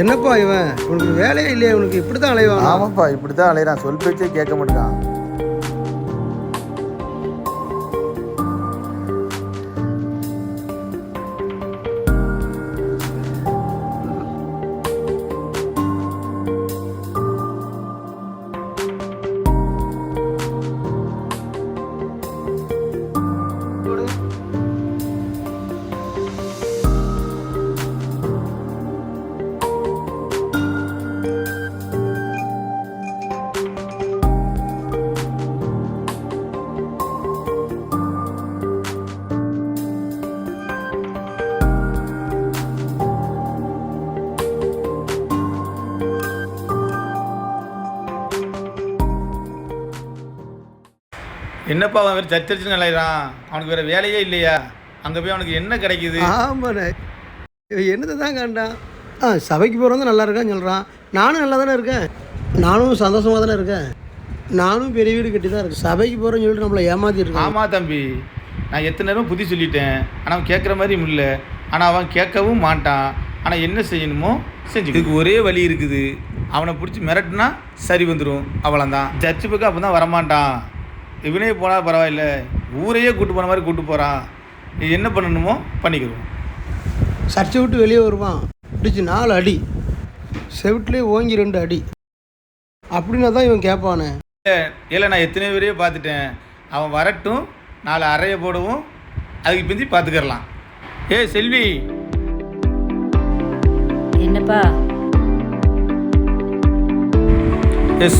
என்னப்பா இவன் உனக்கு வேலையே இல்லையா? உனக்கு இப்படி தான் அலைவான். ஆமாப்பா, இப்படி தான் அலையிறான். சொல் பேச்சே கேட்க மாட்டேங்கான். என்னப்பா அவன் வேறு சச்சரிச்சு நிலையிறான்? அவனுக்கு வேறு வேலையே இல்லையா? அங்கே போய் அவனுக்கு என்ன கிடைக்குது? ஆமாண்ணே, என்னதை தான் காண்டான். சபைக்கு போகிறவங்க நல்லா இருக்கான்னு சொல்கிறான். நானும் நல்லா தானே இருக்கேன், நானும் சந்தோஷமாக தானே இருக்கேன். நானும் பெரிய வீடு கட்டி தான் இருக்கேன். சபைக்கு போகிறேன்னு சொல்லிட்டு நம்மளை ஏமாற்றிருக்கேன். ஆமாம் தம்பி, நான் எத்தனை நேரம் புத்தி சொல்லிட்டேன். ஆனால் அவன் கேட்குற மாதிரி இல்லை. ஆனால் அவன் கேட்கவும் மாட்டான். ஆனால் என்ன செய்யணுமோ செஞ்சு. இதுக்கு ஒரே வழி இருக்குது. அவனை பிடிச்சி மிரட்டுனா சரி வந்துடும். அவ்வளோதான். சர்ச்சு பக்கம் அப்போ தான் வரமாட்டான். இவனே போனால் பரவாயில்ல, ஊரையே கூட்டு போன மாதிரி கூட்டு போகிறான். என்ன பண்ணணுமோ பண்ணிக்கிறோம். சர்ச்சை விட்டு வெளியே வருவான், பிடிச்சி 4 அடி, செவிட்லேயே ஓங்கி 2 அடி, அப்படின்னா தான் இவன் கேட்பானே. இல்லை, நான் எத்தனை பேரையே பார்த்துட்டேன். அவன் வரட்டும், 4 அறையை போடுவோம், அதுக்கு பிந்தி பார்த்துக்கிறலாம். செல்வி, என்னப்பா?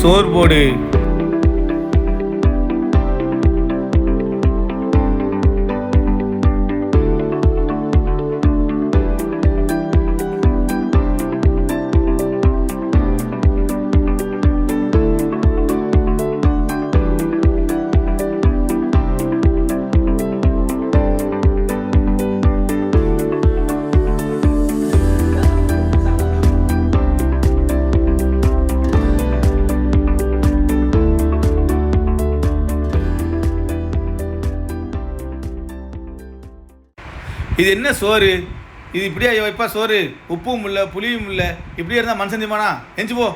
சோறு போடு. இது என்ன சோறு? இது இப்படியா வைப்பா சோறு? உப்பும் இல்லை, புளியும் இல்லை. இப்படியே இருந்தால் மனுஷன் தீமானா? எஞ்சி போ.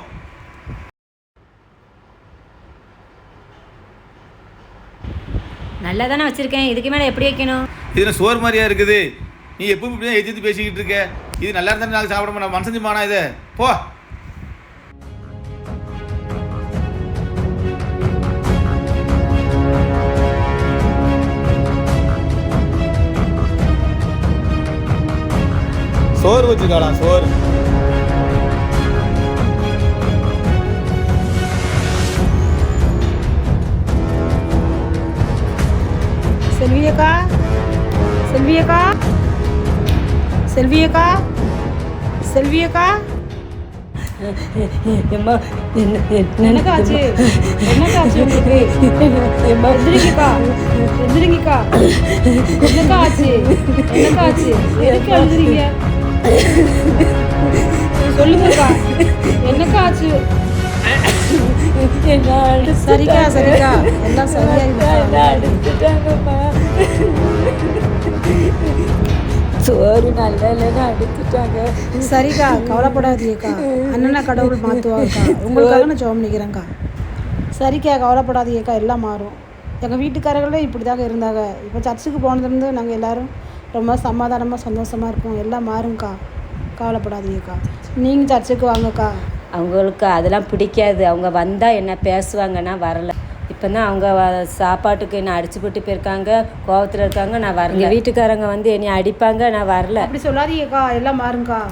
நல்லா தானே வச்சுருக்கேன், இதுக்கு மேலே எப்படி வைக்கணும்? இது என்ன சோறு மாதிரியா இருக்குது? நீ எப்பவும் இப்படி தான் எதிர்த்து பேசிக்கிட்டு இருக்க. இது நல்லா இருந்தாலும் நாங்கள் சாப்பிட மாட்டோம். மனுஷன் தீமானா இதை? போ. சோறு வச்சுக்கலாம், சோறு. செல்வியக்கா, செல்வியக்கா, செல்வியக்கா, செல்வியக்கா, என்னக்கா ஆச்சு? என்னக்கா ஆச்சு உங்களுக்கு? எந்திரிங்கக்கா, எந்திரிங்கக்கா. என்னக்கா ஆச்சு? என்னக்கா ஆச்சு? எதுக்கு அழுதுறீங்க? சொல்லுங்கக்கா, என்னக்கா ஆச்சு? சரிக்கா, சரிக்கா, எல்லாம் சரியாயிடுச்சுட்டாங்கம்மா. சோறு நல்லா இல்லைன்னு அடிச்சுட்டாங்க. சரிக்கா, கவலைப்படாதீங்கக்கா. அண்ணனா கடவுள் மாற்றுவாங்கக்கா. உங்களுக்காக நான் ஜெபம் பண்ணிக்கிறேங்க்கா. சரிக்கா, கவலைப்படாதீங்கக்கா, எல்லாம் மாறும். எங்கள் வீட்டுக்காரர்களே இப்படி தாங்க இருந்தாங்க. இப்போ சர்ச்சுக்கு போனதுலேருந்து நாங்கள் எல்லோரும் ரொம்ப சமாதானமாக சந்தோஷமாக இருக்கோம். எல்லாம் மாறுங்கக்கா, கவலைப்படாதீங்கக்கா. நீங்கள் சர்ச்சுக்கு வாங்கக்கா. அவங்களுக்கு அதெல்லாம் பிடிக்காது. அவங்க வந்தால் என்ன பேசுவாங்கன்னா வரலை. இப்போ தான் அவங்க சாப்பாட்டுக்கு என்னை அடிச்சு போட்டு போயிருக்காங்க, கோவத்தில் இருக்காங்க, நான் வரல. வீட்டுக்காரங்க வந்து என்னை அடிப்பாங்க, நான் வரல. அப்படி சொல்லாதீங்கக்கா, எல்லாம் மாறுங்கக்கா.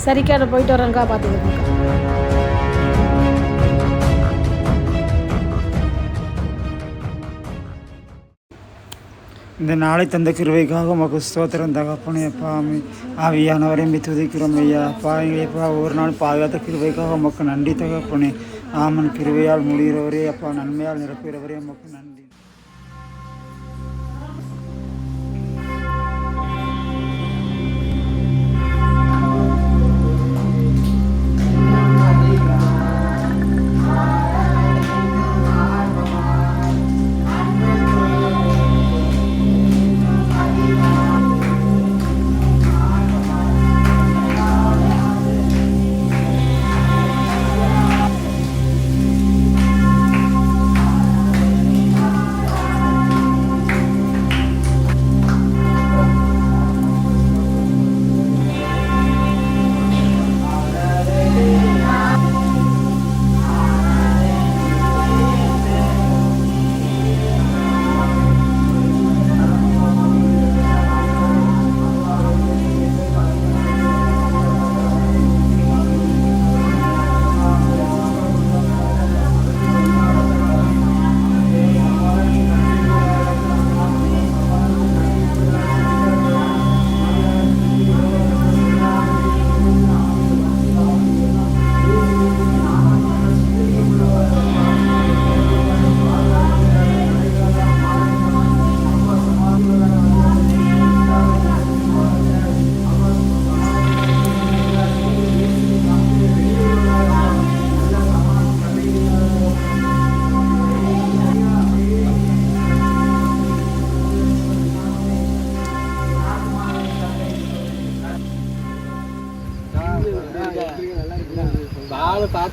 சரிக்கா, நான் போயிட்டு வரேங்க்கா, பார்த்துக்கோங்கக்கா. இந்த நாளை தந்த கிருபைக்காக உமக்கு ஸ்தோத்திரம் தகப்பனே. அப்பா ஆவியானவரையும் துதிக்கிறோம் ஐயா. அப்பா எங்களைப்பா ஒவ்வொரு நாள் பாதுகாத்த கிருபைக்காக உமக்கு நன்றி தகப்பனே. ஆமன் கிருபையால் முடிகிறவரே, அப்பா நன்மையால் நிரப்புகிறவரே, உமக்கு நன்றி.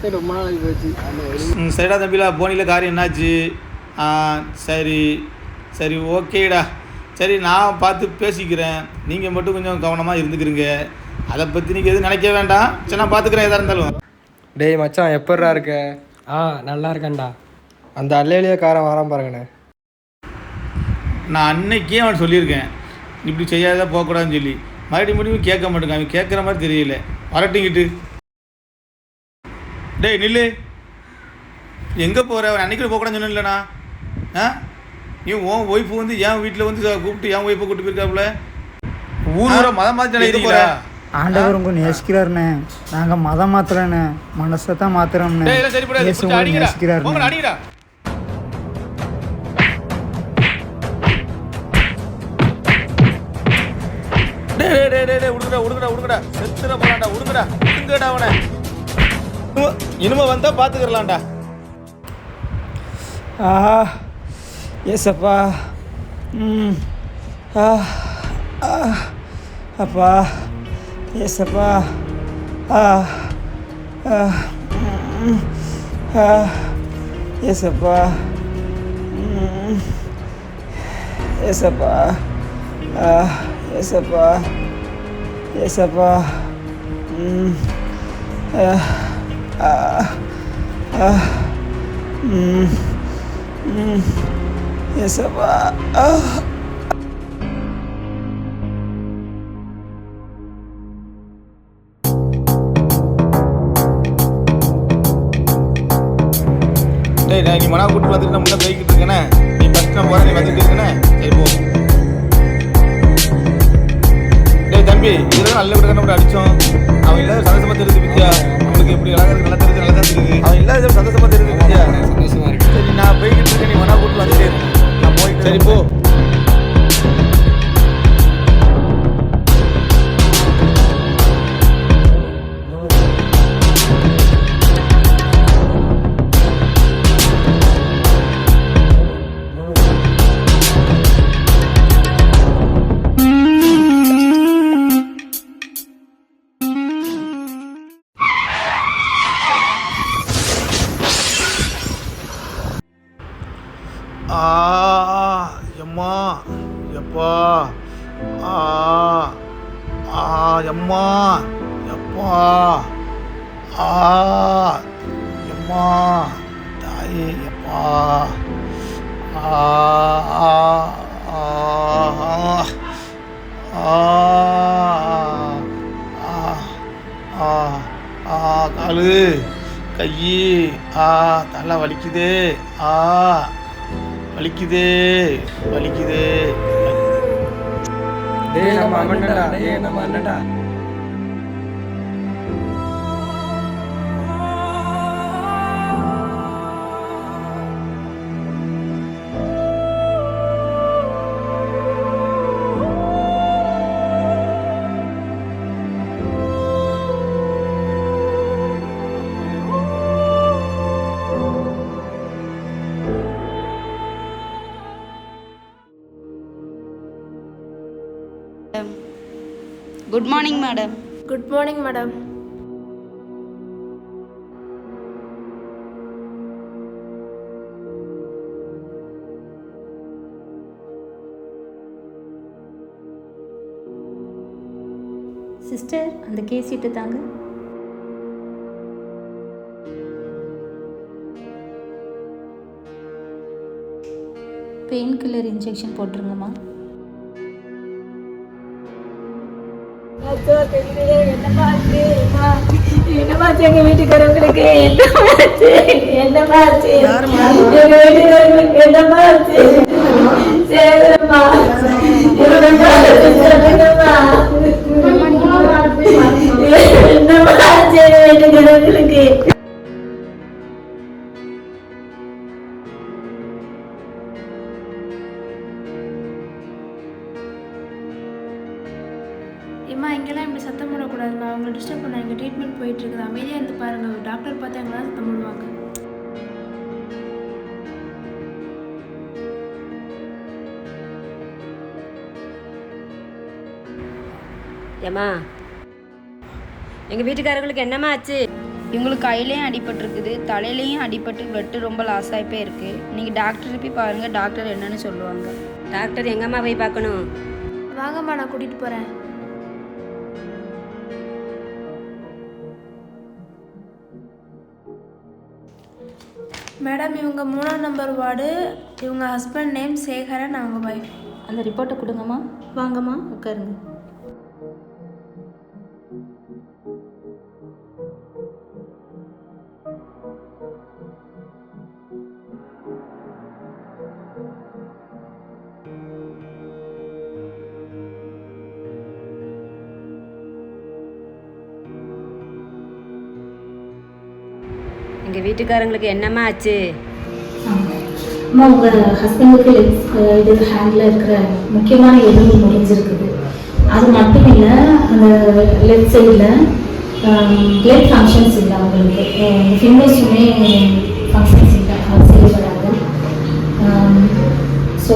பார்த்தே ரொம்ப நாள் ஆகி போச்சு. சரிடா தம்பிலா, போனியில் காரியம் என்னாச்சு? சரி சரி ஓகேடா. சரி நான் பார்த்து பேசிக்கிறேன், நீங்கள் மட்டும் கொஞ்சம் கவனமாக இருந்துக்கிறீங்க. அதை பற்றி நீங்கள் எதுவும் நினைக்க வேண்டாம். சரி நான் பார்த்துக்கிறேன் எதாக இருந்தாலும். டேய் மச்சான், எப்பட்றா இருக்க? நல்லா இருக்கேன்டா. அந்த அல்லையிலேயே வரான் பாருங்கண்ணே. நான் அன்னைக்கே அவன் சொல்லியிருக்கேன் இப்படி செய்யாத போகக்கூடாதுன்னு சொல்லி. மறுபடியும் கேட்க மாட்டேங்க. அவன் கேட்குற மாதிரி தெரியல. வரட்டிங்கிட்டு டேய் நில்லு. எங்கே போகிற? அவன் அன்னைக்கு போகக்கூடாதுன்னு சொன்னேன் இல்லைண்ணா. நீ உன் ஒய்ஃபு வந்து என் வீட்டில் வந்து கூப்பிட்டு என் ஒய்ஃபை கூப்பிட்டு போயிருக்காப்புல. ஊரூரை மதம் மாற்றி எது போகிற? ஆண்டவர் உங்க நேசிக்கிறாருண்ணே. நாங்கள் மதம் மாத்துறேண்ணே, மனசை தான் மாத்துறோம்ண்ணே. நேசிக்கிறாருண்ணே. அடிக்கிறா. உடுங்கடா செத்துற போலாண்டா. உடுங்கடா அவனை. இனிமே வந்தா பாத்துக்கலாம்டா. ஏசப்பா. அப்பா ஏசப்பா. ஏசப்பா. ஏசப்பா. ஏசப்பா. ஏசப்பா. ஏசப்பா. டேய் நீ மனா கூட்டு வந்துட்டு நான் முன்னே போய்கிட்டு இருக்கேனே. நீ ஃபஸ்ட் நான் போகிறேன், நீ வந்துட்டு இருக்கேனே. சரி போ. டேய் தம்பி, இதெல்லாம் நல்ல விட நம்ம அடித்தோம். அவன் இல்லாத சந்தோஷமாக தெரியுது வித்யா. அவனுக்கு எப்படி அழகாக நல்லா தெரியுது, நல்லா தான் தெரியுது. அவன் இல்லாத சந்தோஷமாக தெரியுது வித்யா. சந்தோஷமாக இருக்கு. சரி நான் போய்கிட்டு இருக்கேன், நீ மனா கூட்டு வந்துட்டு நான் போயிட்டு. சரி போ. எம்மா எப்பா. எம்மா எப்பா. எம்மா தாயே எப்பா. காலு கை தலை வலிக்குதே. வலிக்குதே வலிக்குதே. டேய் நம்ம அண்ணன்டா. Good morning, madam. Good morning, madam. Sister, அந்த கேஸ் சீட்டு தாங்க. பெயின் கில்லர் இன்ஜெக்ஷன் போட்டுருங்கம்மா. என்னமாச்சு எங்க வீட்டுக்காரங்களுக்கு? என்னமாச்சு சேரம்மா. என்னமாச்சு வீட்டுக்காரங்களுக்கு? அம்மா இங்கெல்லாம் இப்படி சத்தம் போடக்கூடாதுமா. அவங்களை டிஸ்டர்ப் பண்ண எங்கள் ட்ரீட்மெண்ட் போயிட்டுருக்குது. அமைதியாக இருந்து பாருங்கள். ஒரு டாக்டர் பார்த்து எங்களால் சத்தம் போடுவாங்க. ஏம்மா, எங்கள் வீட்டுக்காரங்களுக்கு என்னம்மா ஆச்சு? இவங்களுக்கு கையிலையும் அடிபட்டிருக்குது, தலையிலையும் அடிபட்டு பிளட்டு ரொம்ப லாஸ் ஆகி போயிருக்கு. நீங்கள் டாக்டர் போய் பாருங்கள், டாக்டர் என்னன்னு சொல்லுவாங்க. டாக்டர் எங்கம்மா போய் பார்க்கணும்? வாங்கம்மா, நான் கூட்டிகிட்டு போகிறேன். மேடம், இவங்க 3ஆம் நம்பர் வார்டு. இவங்க ஹஸ்பண்ட் நேம் சேகரன், அவங்க ஒய்ஃப். அந்த ரிப்போர்ட்டை கொடுங்கம்மா. வாங்கம்மா, உட்காருங்க. எங்கள் வீட்டுக்காரங்களுக்கு என்னம்மா ஆச்சு? அம்மா, உங்கள் ஹஸ்பண்டுக்கு இது ஹேண்டில் இருக்கிற முக்கியமான எலும்பு முடிஞ்சிருக்குது. அது மட்டும் இல்லை, அந்த லெஃப்ட் சைடில் பிளட் ஃபங்க்ஷன்ஸ் இல்லை அவங்களுக்கு. ஃபிங்கர்ஸுமே ஃபங்க்ஷன்ஸ் இல்லை, அது செயல்படாது. ஸோ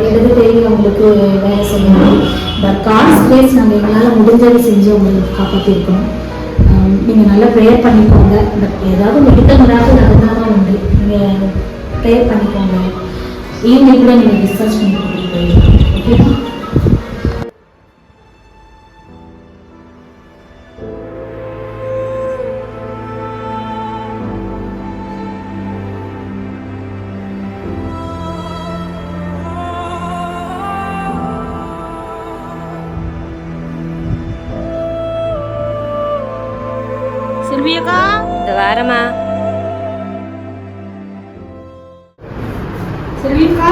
இடது கை அவங்களுக்கு வேலை செய்யணும். பட் கார்ட்ஸ் பிளேஸ் நாங்கள் எங்களால் முடிஞ்சதை செஞ்சு உங்களுக்கு காப்பாற்றிருக்கோம். நீங்கள் நல்லா ப்ரேயர் பண்ணிக்கோங்க. பட் ஏதாவது மெடிக்கல் மிராக்கிள் அதுதான் உண்டு. நீங்கள் ப்ரேயர் பண்ணிக்கோங்க. ஈவினிங் கூட நீங்கள் டிஸ்கஸ் பண்ணி கொடுத்துட்டு போயிடலாம். ஓகேவா? செல்வியக்கா, இந்த வாரமா? செல்வியக்கா,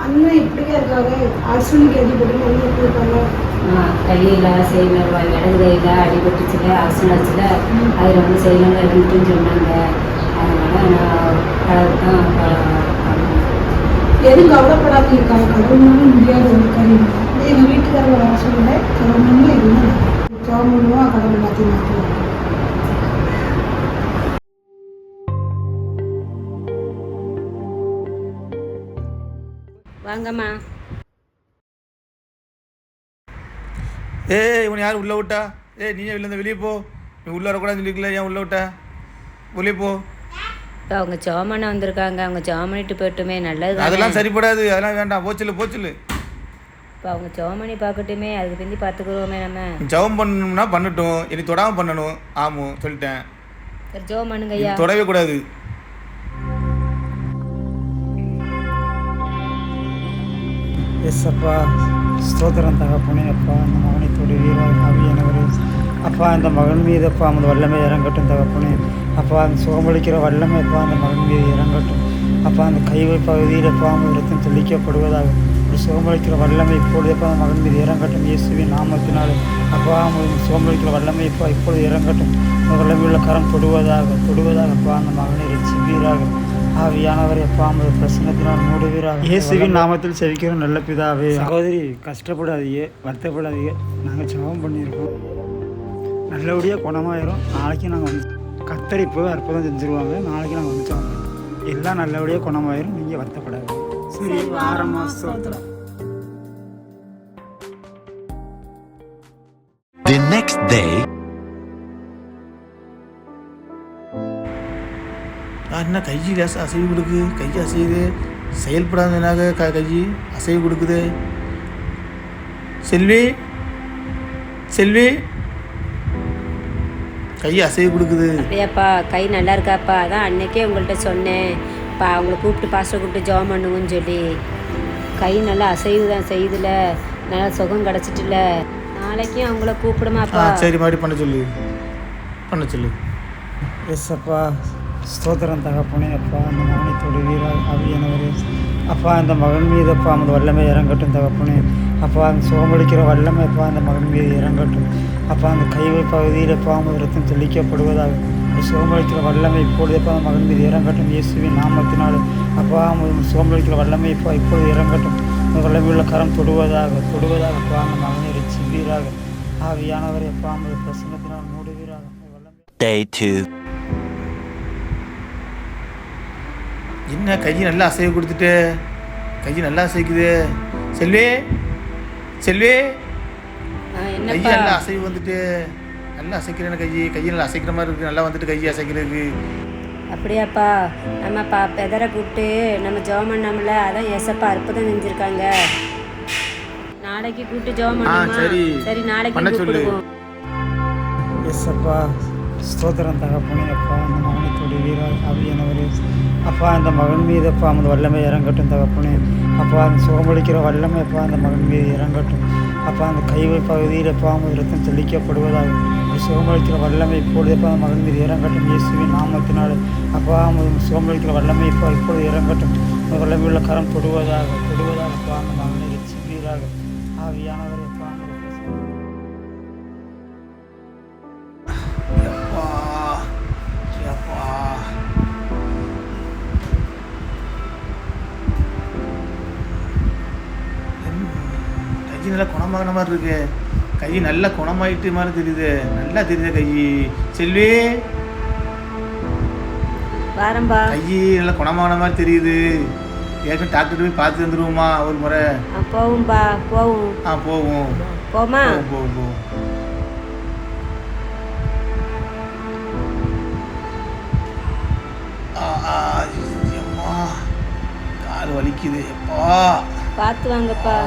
அண்ணன் எப்படிக்கா இருக்காங்க? ஆக்சிடென்ட் கேள்விப்பட்டு அண்ணன் எப்படி இருக்காங்க? கையில் செய்யல, இடது கையில் அடிபட்டுச்சுல, ஆக்சிடென்ட் ஆச்சுல, அது ரொம்ப செய்யலாம் இருக்குன்னு சொன்னாங்க. அதனால் நான் தான் எதுவும் கவலைப்படாத இருக்காங்க. கடவுள்னாலும் முடியாத ஒரு காரியம். எங்கள் வீட்டுக்காரங்க வர சொல்ல கடவுள்னா எதுவும் ஜாமுன்னுவா கடவுள் மாற்றி மாற்றுவாங்க. வாங்கம்மா. இவனை யார் உள்ளே விட்டா? நீ ஏன் வெளில வெளியே போ. நீ உள்ளே வரக்கூடாதுன்னு சொல்லிக்கல, ஏன் உள்ளே விட்டா? வெளியே போ. இப்போ அவங்க ஜாமனை வந்திருக்காங்க, அவங்க ஜாமனிட்டு போயிட்டுமே. நல்லது. அதெல்லாம் சரிப்படாது, அதெல்லாம் வேண்டாம். போச்சில்லு. இப்போ அவங்க ஜாமனி பார்க்கட்டுமே, அதுக்கு பிந்தி பார்த்துக்குருவோமே நம்ம. ஜவம் பண்ணணும்னா பண்ணட்டும், இனி தொடாமல் பண்ணணும். ஆமாம், சொல்லிட்டேன். சரி, ஜோம் பண்ணுங்க ஐயா. தொடவே கூடாது. எஸ் அப்பா, ஸ்தோத்திரம் தகப்பனே. அப்பா, அந்த மகனை தொடுவீராக ஆவியானவரே. அப்பா, இந்த மகன் மீது அப்பா அந்த வல்லமை இறங்கட்டும் தகப்பனே. அப்பா, அந்த சுகமளிக்கிற வல்லமை அப்பா அந்த மகன் மீது இறங்கட்டும். அப்பா, அந்த கைவை பகுதியில் அப்பா ரத்தம் தெளிக்கப்படுவதாக ஒரு சுகமளிக்கிற வல்லமை இப்பொழுது அப்பா அந்த மகன் மீது இறங்கட்டும். இயேசுவின் நாமத்தினால் அப்பா சுகமளிக்கிற வல்லமை இப்போ இப்பொழுது இறங்கட்டும். அந்த வல்லமையுள்ள கரம் தொடுவதாக அப்பா அந்த மகனை ரட்சிப்பீராக. ஆவியானவரை அப்பா அந்த பிரசன்னத்தினால் மூடுவீராக. இயேசுவின் நாமத்தில் செவிக்கிற நல்ல பிதாவே. சகோதரி, கஷ்டப்படாதீங்க, வருத்தப்படாதீங்க. நாங்கள் ஜெபம் பண்ணியிருக்கோம். நல்லபடியாக குணமாயிரும். நாளைக்கு நாங்கள் வந்து கத்தரிப்பு அற்புதம் செஞ்சுருவாங்க. நாளைக்கு நாங்கள் வந்துட்டோம். எல்லாம் நல்லபடியாக குணமாயிரும். நீங்கள் வருத்தப்படாதீங்க. சரி, வாரமாக ஸ்தோத்திரம். The next day. என்ன கையில் அசைவு கொடுக்கு? கை அசையுது, செயல்படாதனாக கை அசைவு கொடுக்குது. செல்வி கை அசைவு கொடுக்குது. அப்படியாப்பா? கை நல்லா இருக்காப்பா? அதான் அன்னைக்கே உங்கள்கிட்ட சொன்னேன். இப்போ அவங்கள கூப்பிட்டு பாஸ்டர் கூப்பிட்டு ஜெபம் பண்ணுங்கன்னு சொல்லி. கை நல்லா அசைவு தான் செய்யுதுல, நல்லா சுகம் கிடச்சிட்டுல. நாளைக்கும் அவங்கள கூப்பிடுமாப்பா? சரி, மாதிரி பண்ண சொல்லு. எஸ் அப்பா, ஸ்தோத்திரம் தகப்பனே. அப்பா, அந்த மகனை தொடுவீராக ஆவியானவரே. அப்பா, அந்த மகன் மீது அப்பா அந்த வல்லமை இறங்கட்டும் தகப்பனே. அப்பா, அந்த சுகமளிக்கிற வல்லமை அப்பா அந்த மகன் மீது இறங்கட்டும். அப்பா, அந்த கைவை பகுதியில் அப்பா ரத்தம் தெளிக்கப்படுவதாக ஒரு சுகமளிக்கிற வல்லமை இப்பொழுது அப்பா அந்த மகன் மீது இறங்கட்டும். இயேசுவின் நாமத்தினால் அப்பா சுகமளிக்கிற வல்லமை இப்போ இப்பொழுது இறங்கட்டும். அந்த வல்லமையுள்ள கரம் தொடுவதாக அப்பா அந்த மகனை ரட்சிப்பீராக. ஆவியானவரை அப்பா அந்த பிரசன்னத்தினால் மூடுவீராக. Day 2. என்ன கை நல்லா அசைவு கொடுத்துட்டு? கை நல்லா அசைக்குது. செல்வி கை நல்லா அசைவு வந்துட்டு. நல்லா அசைக்கிறேன்னு கையை நல்லா அசைக்கிற மாதிரி இருக்குது, நல்லா வந்துட்டு கையை அசைக்கிறதுக்கு. அப்படியாப்பா, நம்ம பெதரை கூப்பிட்டு நம்ம ஜெபம் பண்ணோம்ல, அதான் ஏசப்பா அற்புதம் செஞ்சுருக்காங்க. நாளைக்கு கூப்பிட்டு ஜெபம் பண்ணுமா? சரி நாளைக்கு கூப்பிடுவோம். எஸ்அப்பா ஸ்தோத்திரம் தகப்பனே. அப்பா அந்த மகனை தொடுவீரால் ஆவியானவரே. அப்பா அந்த மகன் மீது அப்பா அந்த வல்லமை இறங்கட்டும் தகப்பனே. அப்பா அந்த சுகமளிக்கிற வல்லமை அப்பா அந்த மகன் மீது இறங்கட்டும். அப்பா அந்த கைவை பகுதியில் அப்பா அந்த ரத்தம் தெளிக்கப்படுவதாக சுகமளிக்கிற வல்லமை இப்பொழுது அப்பா அந்த மகன் மீது இறங்கட்டும் இயேசுவின் நாமத்தினால். அப்பா சுகமளிக்கிற வல்லமை இப்போ இப்பொழுது இறங்கட்டும். அந்த வல்லமை உள்ள கரம் தொடுவதாக அப்பா அந்த மகனை ரட்சிப்பீராக ஆவியானவரே. கை நல்லா குணமாகின மாதிரி இருக்கு, கை நல்லா குணமாயிட்டு மாதிரி தெரியுது, நல்லா தெரியுது கை. செல்வி வாரம்பா, கை நல்லா குணமாகின மாதிரி தெரியுது. ஏற்கனவே டாக்டர் போய் பார்த்து வந்துருவோமா ஒரு முறை? போவோம்பா, போவோம். போவோம். போமா? போவோம். கால் வலிக்குது. பார்த்து வாங்கப்பா.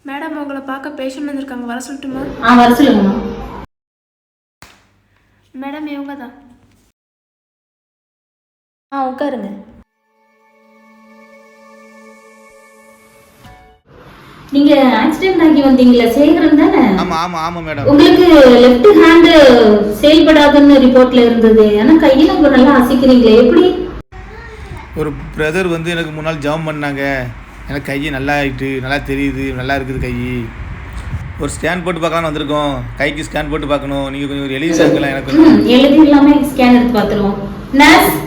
மேடம் உங்களை பார்க்க பேஷண்ட் வந்திருக்காங்க, வர சொல்லட்டுமா? வர சொல்லுங்கம்மா. மேடம் இவங்க தான். உட்காருங்க. நீங்க ஆக்சிடென்ட் ஆகி வந்தீங்களா? சேகரன் தானே? ஆமா மேடம். உங்களுக்கு லெஃப்ட் ஹேண்ட் செயல்படாதுன்னு ரிப்போர்ட்ல இருந்தது, ஆனா கையில உங்க நல்லா அசைக்கிறீங்களே, எப்படி? ஒரு பிரதர் வந்து எனக்கு முன்னால் ஜெபம் பண்ணாங்க, எனக்கு கை நல்லா ஆகிட்டு, நல்லா தெரியுது, நல்லா இருக்குது கை. ஒரு ஸ்கேன் போட்டு பார்க்கலான்னு வந்திருக்கோம். கைக்கு ஸ்கேன் போட்டு பார்க்கணும், நீங்கள் கொஞ்சம் ஒரு எழுதி சேர்க்கலாம். எனக்கு எழுதி எல்லாமே ஸ்கேன் எடுத்து பார்த்துருவோம். நர்ஸ்,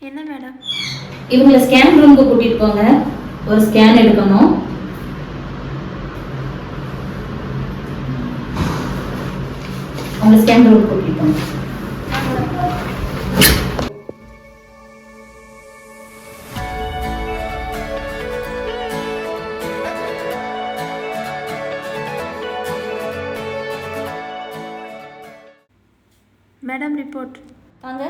என்ன மேடம்? இவங்களை ஸ்கேன் ரூமுக்கு கூட்டிட்டு போங்க, ஒரு ஸ்கேன் எடுக்கணும். அவங்க ஸ்கேன் ரூமுக்கு கூட்டிட்டு போங்க. மேடம் ரிப்போர்ட் வாங்க.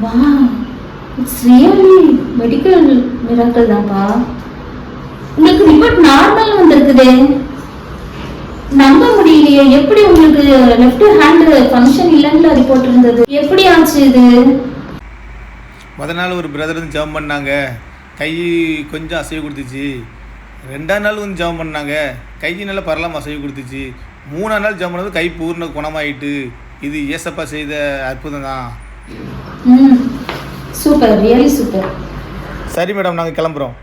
Wow, it's really medical miracle தான்ப்பா. உங்களுக்கு ரிப்போர்ட் நார்மல் வந்திருக்குதே, நம்ப முடியலையே. எப்படி உங்களுக்கு லெஃப்ட் ஹேண்ட் ஃபங்க்ஷன் இல்லைன்னு ரிப்போர்ட் இருந்தது, எப்படி ஆச்சு இது? முதல் நாள் ஒரு பிரதர் வந்து ஜெபம் பண்ணாங்க, கை கொஞ்சம் அசைவு கொடுத்துச்சு. 2ஆம் நாள் வந்து ஜெபம் பண்ணாங்க, கை நல்லா பரலாம் அசைவு கொடுத்துச்சு. 3ஆம் நாள் ஜெபம் பண்ணது கை பூர்ண குணமாயிட்டு. இது ஏசப்பா செய்த அற்புதம் தான். Super, really super. சரி மேடம், நாங்கள் கிளம்புறோம்.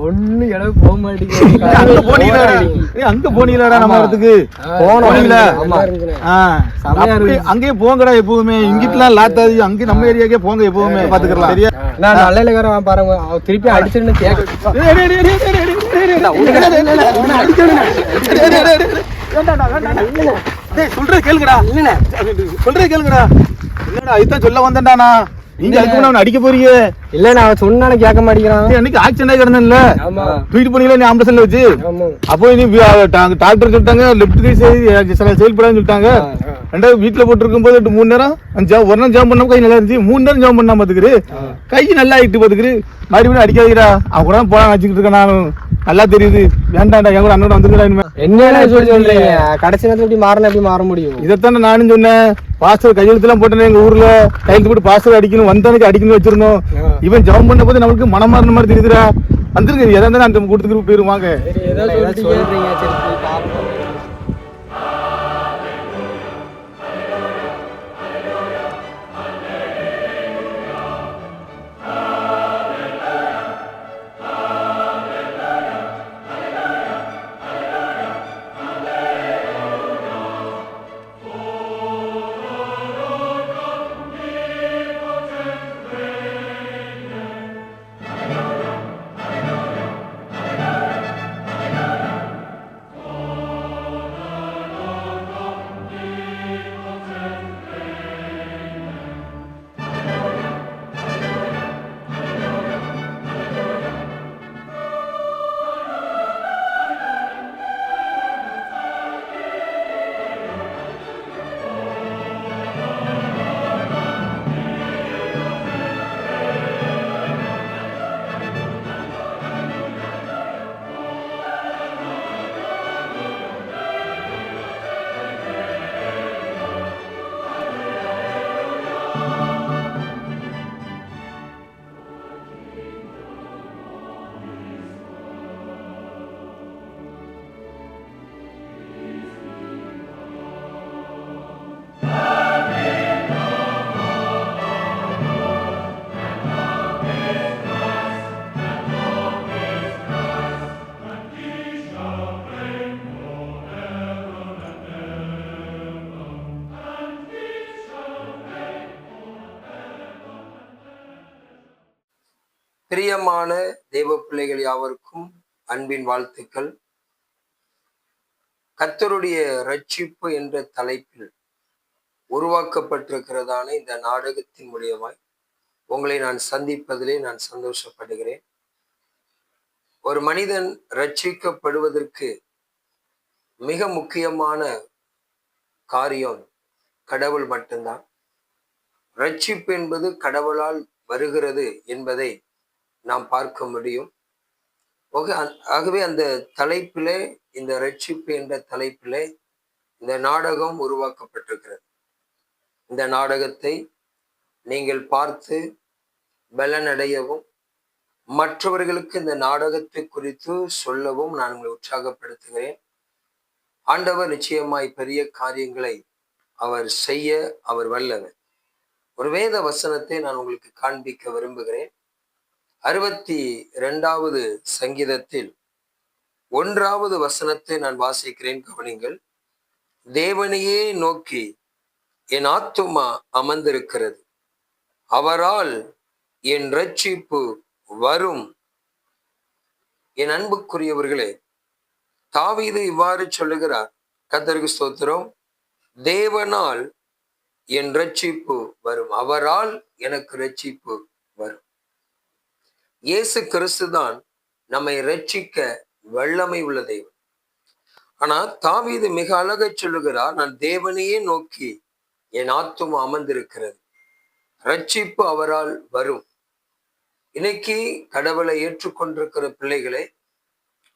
ஒண்ணு இடம் போக மாட்டேங்குது. அங்க போனீங்களா? நம்ம இடத்துக்கு போனீங்களா? அங்கேயே போங்கடா எப்பவுமே. இங்கிட்டலாம் லாத்தாது, அங்கே நம்ம ஏரியாக்கே போங்க எப்பவுமே. பாத்துக்கலாம். சரியா? நான் நல்ல பாருங்க, திருப்பி அடிச்சுன்னு சொல்றது கேளுங்கடா. சொல்றது கேளுங்கடா. இல்லடா, இதுதான் சொல்ல வந்தேன்டானா. நீங்க அதுக்கு முன்னாடி அடிக்க போறீங்க. இல்ல, நான் சொன்னாலும் கேட்க மாட்டேங்கிறான். அன்னைக்கு ஆக்சிடென்ட் கிடந்தேன்ல, தூக்கிட்டு போனீங்களா நீ ஆம்புலன்ஸ்ல வச்சு? அப்போ நீ டாக்டர் சொல்லிட்டாங்க லெஃப்ட் கை செயல்படாதுன்னு சொல்லிட்டாங்க. 2வது வீட்டுல போட்டு இருக்கும் போது 3 நேரம் ஒரு நேரம் ஜாம் பண்ணா கை நல்லா இருந்துச்சு. 3 நேரம் ஜாம் பண்ணா பாத்துக்குரு, கை நல்லா ஆயிட்டு பாத்துக்குரு. மறுபடியும் அடிக்காதீரா. அவங்க கூட போலாம் வச்சுக்கிட்டு இருக்கேன். நானும் நல்லா தெரியுது. வேண்டாண்டா, என் கூட அண்ணன் வந்துருக்கா. என்ன சொல்றீங்க? கடைசி நேரத்துல எப்படி மாறணும், எப்படி மாற முடியும்? இதைத்தானே நானும் சொன்னேன். பாஸ்டர் கையெழுத்து எல்லாம் போட்டேன் எங்க ஊர்ல. கையெழுத்து போட்டு பாஸ்டர் அடிக்கணும், வந்தவனுக்கு அடிக்கணும் வச்சிருந்தோம். இவன் ஜெபம் பண்ண போது நமக்கு மனம் மாறின மாதிரி தெரியுதுடா. வந்துருங்க, எதாவது அந்த கொடுத்துட்டு போயிருவாங்க. பிரியமான தேவ பிள்ளைகள் யாவருக்கும் அன்பின் வாழ்த்துக்கள். கர்த்தருடைய ரட்சிப்பு என்ற தலைப்பில் உருவாக்கப்பட்டிருக்கிறதான இந்த நாடகத்தின் மூலியமாய் உங்களை நான் சந்திப்பதிலே நான் சந்தோஷப்படுகிறேன். ஒரு மனிதன் ரட்சிக்கப்படுவதற்கு மிக முக்கியமான காரியம் கடவுள் மட்டும்தான். ரட்சிப்பு என்பது கடவுளால் வருகிறது என்பதை நாம் பார்க்க முடியும். ஆகவே அந்த தலைப்பிலே, இந்த ரட்சிப்பு என்ற தலைப்பிலே இந்த நாடகம் உருவாக்கப்பட்டிருக்கிறது. இந்த நாடகத்தை நீங்கள் பார்த்து பலனடையவும் மற்றவர்களுக்கு இந்த நாடகத்தை குறித்து சொல்லவும் நான் உங்களை உற்சாகப்படுத்துகிறேன். ஆண்டவர் நிச்சயமாய் பெரிய காரியங்களை அவர் செய்ய அவர் வல்லவர். ஒரு வேத வசனத்தை நான் உங்களுக்கு காண்பிக்க விரும்புகிறேன். 62வது சங்கீதத்தில் 1வது வசனத்தை நான் வாசிக்கிறேன், கவனிங்கள். தேவனையே நோக்கி என் ஆத்துமா அமர்ந்திருக்கிறது, அவரால் என் ரட்சிப்பு வரும். என் அன்புக்குரியவர்களே, தாவீது இவ்வாறு சொல்லுகிறார், கர்த்தருக்கு ஸ்தோத்திரம், தேவனால் என் ரட்சிப்பு வரும், அவரால் எனக்கு ரட்சிப்பு வரும். இயேசு கிறிஸ்துதான் நம்மை ரட்சிக்க வல்லமை உள்ள தெய்வம். ஆனா தாவீது மிக அழகை சொல்லுகிறார், நான் தேவனையே நோக்கி என் ஆத்துமா அமர்ந்திருக்கிறது, ரட்சிப்பு அவரால் வரும். இன்னைக்கு கடவுளை ஏற்றுக்கொண்டிருக்கிற பிள்ளைகளை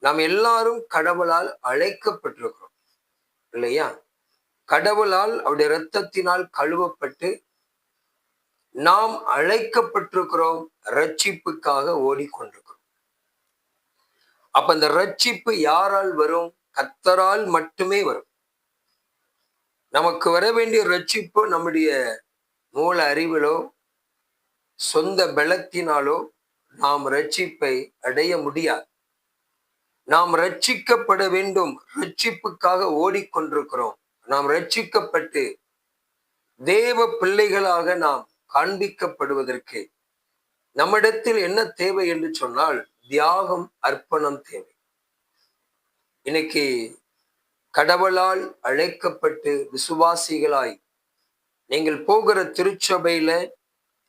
நாம் எல்லாரும் கடவுளால் அழைக்கப்பட்டிருக்கிறோம் இல்லையா? கடவுளால் அவருடைய இரத்தத்தினால் கழுவப்பட்டு நாம் அழைக்கப்பட்டிருக்கிறோம், ரட்சிப்புக்காக ஓடிக்கொண்டிருக்கிறோம். அப்ப இந்த ரட்சிப்பு யாரால் வரும்? கர்த்தரால் மட்டுமே வரும். நமக்கு வர வேண்டிய ரட்சிப்பு நம்முடைய மூல அறிவிலோ சொந்த பலத்தினாலோ நாம் ரட்சிப்பை அடைய முடியாது. நாம் ரட்சிக்கப்பட வேண்டும், ரட்சிப்புக்காக ஓடிக்கொண்டிருக்கிறோம். நாம் ரட்சிக்கப்பட்டு தேவ பிள்ளைகளாக நாம் காண்பிக்கப்படுவதற்கு நம்மிடத்தில் என்ன தேவை என்று சொன்னால் தியாகம், அர்ப்பணம் தேவை. இன்னைக்கு கடவுளால் அழைக்கப்பட்டு விசுவாசிகளாய் நீங்கள் போகிற திருச்சபையில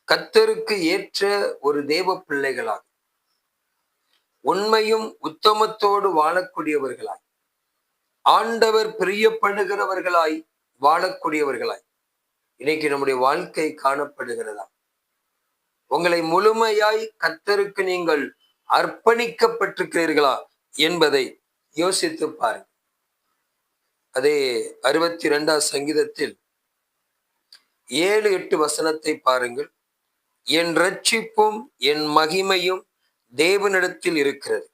கர்த்தருக்கு ஏற்ற ஒரு தேவ பிள்ளைகளாய், உண்மையும் உத்தமத்தோடு வாழக்கூடியவர்களாய், ஆண்டவர் பிரியப்படுகிறவர்களாய் வாழக்கூடியவர்களாய் இன்னைக்கு நம்முடைய வாழ்க்கை காணப்படுகிறதா? உங்களை முழுமையாய் கர்த்தருக்கு நீங்கள் அர்ப்பணிக்கப்பட்டிருக்கிறீர்களா என்பதை யோசித்து பாருங்கள். அதே 62வது சங்கீதத்தில் 7-8 வசனத்தை பாருங்கள். என் ரட்சிப்பும் என் மகிமையும் தேவனிடத்தில் இருக்கிறது,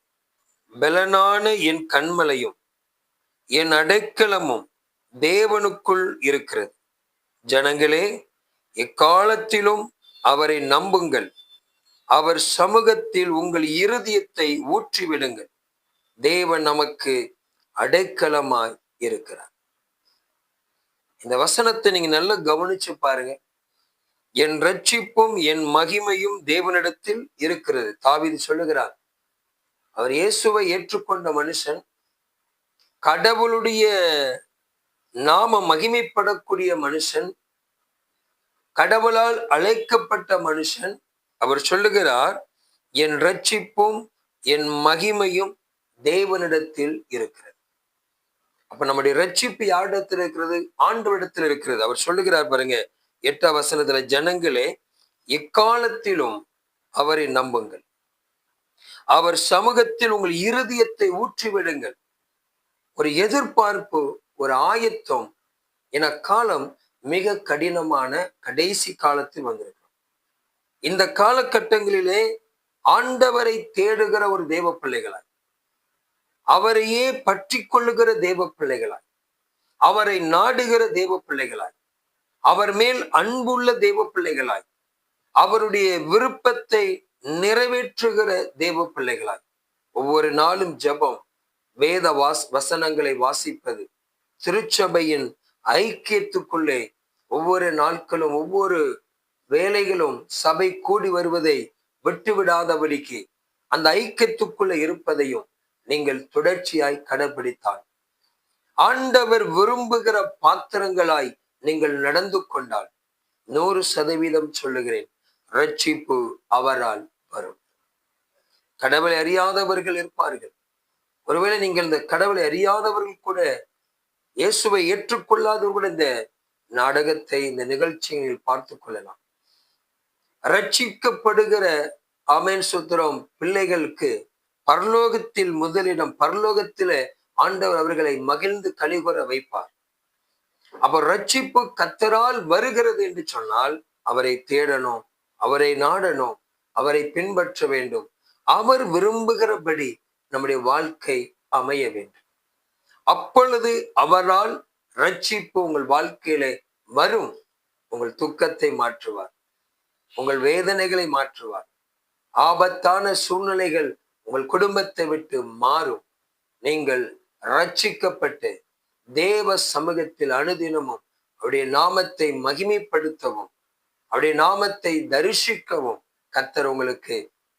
பலனான என் கன்மலையும் என் அடைக்கலமும் தேவனுக்குள் இருக்கிறது. ஜனங்களே, எக்காலத்திலும் அவரை நம்புங்கள், அவர் சமூகத்தில் உங்கள் இருதயத்தை ஊற்றிவிடுங்கள். தேவன் நமக்கு அடைக்கலமாய் இருக்கிறார். இந்த வசனத்தை நீங்க நல்லா கவனிச்சு பாருங்க. என் ரட்சிப்பும் என் மகிமையும் தேவனிடத்தில் இருக்கிறது. தாவீது சொல்லுகிறார், அவர் இயேசுவை ஏற்றுக்கொண்ட மனுஷன், கடவுளுடைய நாம மகிமைப்படக்கூடிய மனுஷன், கடவுளால் அழைக்கப்பட்ட மனுஷன். அவர் சொல்லுகிறார், என் ரட்சிப்பும் என் மகிமையும் தேவனிடத்தில் இருக்கிறது. அப்ப நம்முடைய ரட்சிப்பு யாரிடத்தில் இருக்கிறது? ஆண்டவரிடத்தில் இருக்கிறது. அவர் சொல்லுகிறார் பாருங்க 8வது வசனத்துல, ஜனங்களே எக்காலத்திலும் அவரை நம்புங்கள், அவர் சமூகத்தில் உங்கள் இருதயத்தை ஊற்றிவிடுங்கள். ஒரு எதிர்பார்ப்பு, ஒரு ஆயத்தம். என காலம் மிக கடினமான கடைசி காலத்தில் வந்திருக்கிறோம். இந்த காலகட்டங்களிலே ஆண்டவரை தேடுகிற ஒரு தேவ பிள்ளைகளாய், அவரையே பற்றி கொள்ளுகிற தேவ பிள்ளைகளாய், அவரை நாடுகிற தேவ பிள்ளைகளாய், அவர் மேல் அன்புள்ள தேவ பிள்ளைகளாய், அவருடைய விருப்பத்தை நிறைவேற்றுகிற தேவ பிள்ளைகளாய், ஒவ்வொரு நாளும் ஜெபம், வேத வசனங்களை வாசிப்பது, திருச்சபையின் ஐக்கியத்துக்குள்ளே ஒவ்வொரு நாட்களும் ஒவ்வொரு வேலைகளும் சபை கூடி வருவதை விட்டு விடாதபடிக்கு அந்த ஐக்கியத்துக்குள்ள இருப்பதையும் நீங்கள் தொடர்ச்சியாய் கடைபிடித்தால், ஆண்டவர் விரும்புகிற பாத்திரங்களாய் நீங்கள் நடந்து கொண்டால், 100% சொல்லுகிறேன், ரட்சிப்பு அவரால் வரும். கடவுளை அறியாதவர்கள் இருப்பார்கள். ஒருவேளை நீங்கள் இந்த கடவுளை அறியாதவர்கள் கூட, இயேசுவை ஏற்றுக்கொள்ளாதவர்கள் கூட இந்த நாடகத்தை, இந்த நிகழ்ச்சிகளில் பார்த்து கொள்ளலாம். ரட்சிக்கப்படுகிற ஆமென் சுத்திரம் பிள்ளைகளுக்கு பரலோகத்தில் முதலிடம், பரலோகத்தில ஆண்டவர் அவர்களை மகிழ்ந்து கலிகூர வைப்பார். அப்ப ரட்சிப்பு கர்த்தரால் வருகிறது என்று சொன்னால், அவரை தேடணும், அவரை நாடணும், அவரை பின்பற்ற வேண்டும். அவர் விரும்புகிறபடி நம்முடைய வாழ்க்கை அமைய வேண்டும். அப்பொழுது அவரால் ரட்சிப்பு உங்கள் வாழ்க்கையில வரும். உங்கள் துக்கத்தை மாற்றுவார், உங்கள் வேதனைகளை மாற்றுவார். ஆபத்தான சூழ்நிலைகள் உங்கள் குடும்பத்தை விட்டு மாறும். நீங்கள் ரட்சிக்கப்பட்டு தேவ சமூகத்தில் அனுதினமும் அவருடைய நாமத்தை மகிமைப்படுத்தவும், அவருடைய நாமத்தை தரிசிக்கவும் கர்த்தர் உங்களுக்கு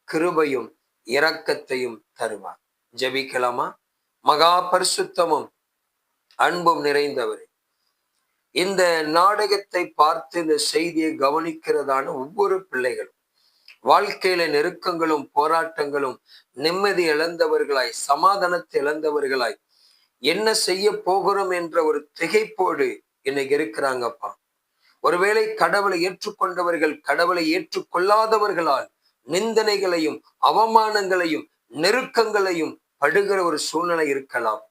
கிருபையும் இரக்கத்தையும் தருவார். ஜெபிக்கலாமா? மகா பரிசுத்தமும் அன்பும் நிறைந்தவரே, இந்த நாடகத்தை பார்த்து இந்த செய்தியை கவனிக்கிறதான ஒவ்வொரு பிள்ளைகளும் வாழ்க்கையில நெருக்கங்களும் போராட்டங்களும், நிம்மதி இழந்தவர்களாய், சமாதானத்தை இழந்தவர்களாய், என்ன செய்ய போகிறோம் என்ற ஒரு திகைப்போடு இன்னைக்கு இருக்கிறாங்கப்பா. ஒருவேளை கடவுளை ஏற்றுக்கொண்டவர்கள் கடவுளை ஏற்றுக்கொள்ளாதவர்களால் நிந்தனைகளையும் அவமானங்களையும் நெருக்கங்களையும் படுகிற ஒரு சூழ்நிலை இருக்கலாம்.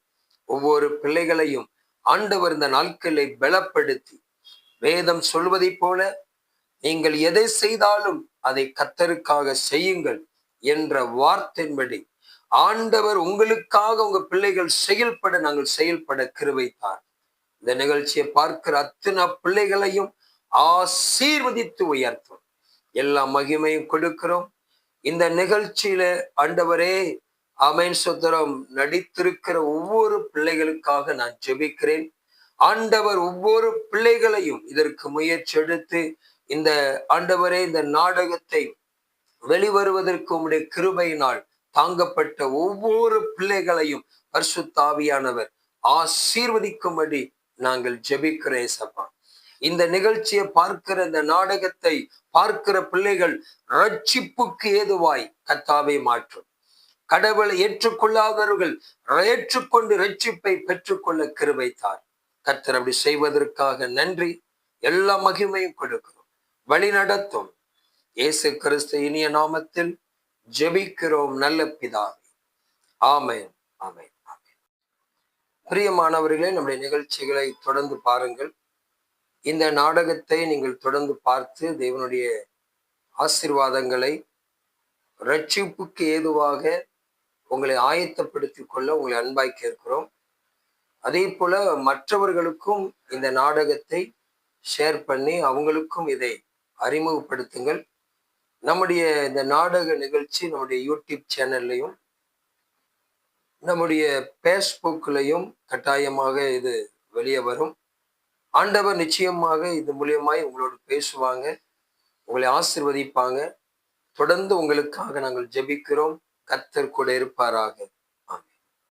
ஒவ்வொரு பிள்ளைகளையும் ஆண்டவர் இந்த நாட்களை பலப்படுத்தி, வேதம் சொல்வதை போல நீங்கள் எதை செய்தாலும் அதை கர்த்தருக்காக செய்யுங்கள் என்ற வார்த்தையின்படி ஆண்டவர் உங்களுக்காக உங்க பிள்ளைகள் செயல்பட, நாங்கள் செயல்பட கிருபைத்தார். இந்த நிகழ்ச்சியை பார்க்கிற அத்தனை பிள்ளைகளையும் ஆசீர்வதித்து உயர்த்தும். எல்லா மகிமையும் கொடுக்கிறோம். இந்த நிகழ்ச்சியில ஆண்டவரே ஆமென் சுத்திரம் நடித்திருக்கிற ஒவ்வொரு பிள்ளைகளுக்காக நான் ஜெபிக்கிறேன். ஆண்டவர் ஒவ்வொரு பிள்ளைகளையும் இதற்கு முயற்சி எடுத்து இந்த ஆண்டவரே இந்த நாடகத்தை வெளிவருவதற்கு உம்முடைய கிருபையினால் தாங்கப்பட்ட ஒவ்வொரு பிள்ளைகளையும் பரிசுத்த ஆவியானவர் ஆசீர்வதிக்கும்படி நாங்கள் ஜெபிக்கிறேன் சப்பா. இந்த நிகழ்ச்சியை பார்க்கிற, இந்த நாடகத்தை பார்க்கிற பிள்ளைகள் ரட்சிப்புக்கு ஏதுவாய் கர்த்தாவை மாற்றும். கடவுளை ஏற்றுக்கொள்ளாதவர்கள் ஏற்றுக்கொண்டு ரட்சிப்பை பெற்றுக்கொள்ள கிருபைத்தார். கர்த்தர் அப்படி செய்வதற்காக நன்றி. எல்லா மகிமையும் கொடுக்கிறோம். வழி நடத்தும். இயேசு கிறிஸ்து இனிய நாமத்தில் ஜெபிக்கிறோம் நல்ல பிதாவே. ஆமென், ஆமென், ஆமென். பிரியமானவர்களே, நம்முடைய நிகழ்ச்சிகளை தொடர்ந்து பாருங்கள். இந்த நாடகத்தை நீங்கள் தொடர்ந்து பார்த்து தேவனுடைய ஆசீர்வாதங்களை, ரட்சிப்புக்கு ஏதுவாக உங்களை ஆயத்தப்படுத்திக் கொள்ள உங்களை அன்பாய் கேட்கிறோம். அதே போல மற்றவர்களுக்கும் இந்த நாடகத்தை ஷேர் பண்ணி அவங்களுக்கும் இதை அறிமுகப்படுத்துங்கள். நம்முடைய இந்த நாடக நிகழ்ச்சி நம்முடைய யூடியூப் சேனல்லையும் நம்முடைய ஃபேஸ்புக்லையும் கட்டாயமாக இது வெளியே வரும். ஆண்டவர் நிச்சயமாக இது மூலியமாய் உங்களோடு பேசுவாங்க, உங்களை ஆசீர்வதிப்பாங்க. தொடர்ந்து உங்களுக்காக நாங்கள் ஜெபிக்கிறோம். கர்த்தர் கூட இருப்பாராக.